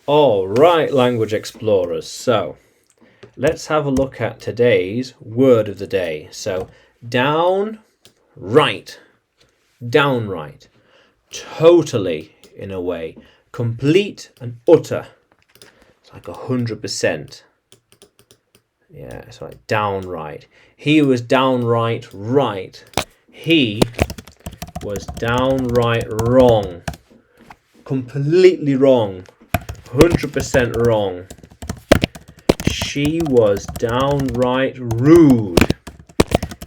All right, language explorers. So let's have a look at today's word of the day. So downright, downright, totally in a way, complete and utter. It's like 100%. Yeah, it's like downright. He was downright right. He was downright wrong. Completely wrong. 100% wrong. She was downright rude.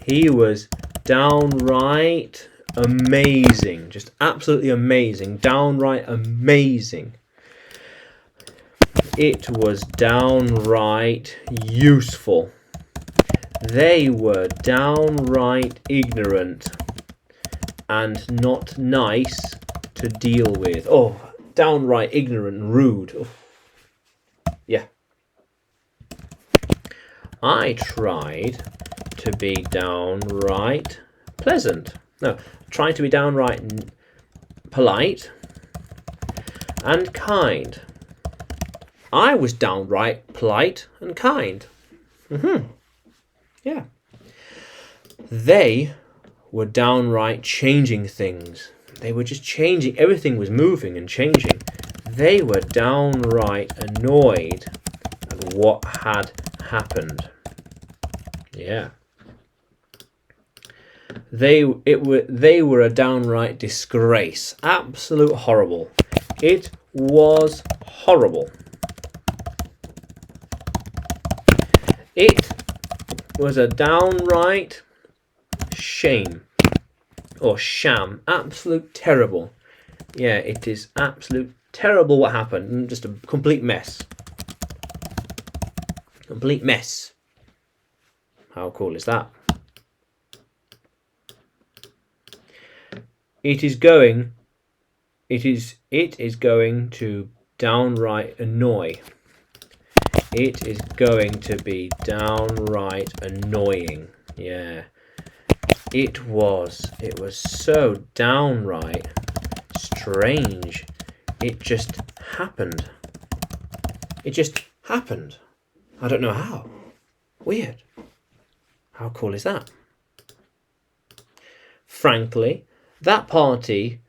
He was downright amazing. Just absolutely amazing. Downright amazing. It was downright useful. They were downright ignorant and not nice to deal with. Oh, downright ignorant and rude. Oh. Yeah. I tried to be downright pleasant. No, trying to be downright polite and kind. I was downright polite and kind. Yeah. They were downright changing things. They were just changing. Everything was moving and changing. They were downright annoyed at what had happened. Yeah. They were a downright disgrace. Absolute horrible. It was horrible. It was a downright shame or sham. Absolute terrible. Yeah, it is absolute terrible what happened. Just a complete mess. Complete mess. How cool is that? It is going to downright annoy. It is going to be downright annoying. Yeah. It was so downright strange. It just happened. It just happened. I don't know how. Weird. How cool is that? Frankly, that party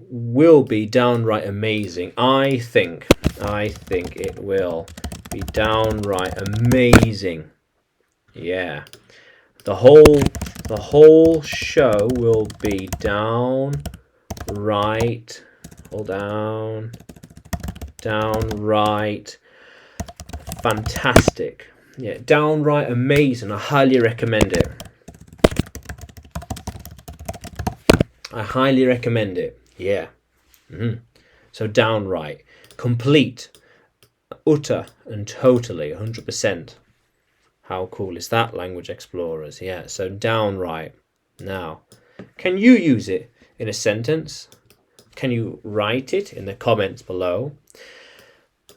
will be downright amazing. I think it will be downright amazing. Yeah. The whole show will be downright fantastic. Yeah, downright amazing. I highly recommend it. I highly recommend it. Yeah. So downright, complete, utter and totally, 100%. How cool is that, language explorers? Yeah, so downright. Now, can you use it in a sentence? Can you write it in the comments below?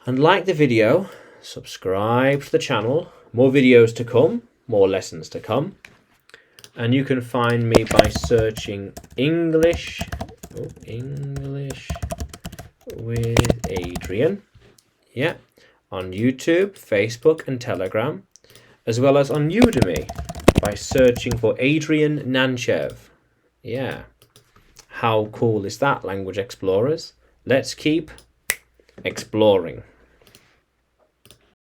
And like the video, subscribe to the channel. More videos to come, more lessons to come. And you can find me by searching English with Adrian. Yeah, on YouTube, Facebook and Telegram, as well as on Udemy by searching for Adrian Nanchev. Yeah. How cool is that, language explorers? Let's keep exploring.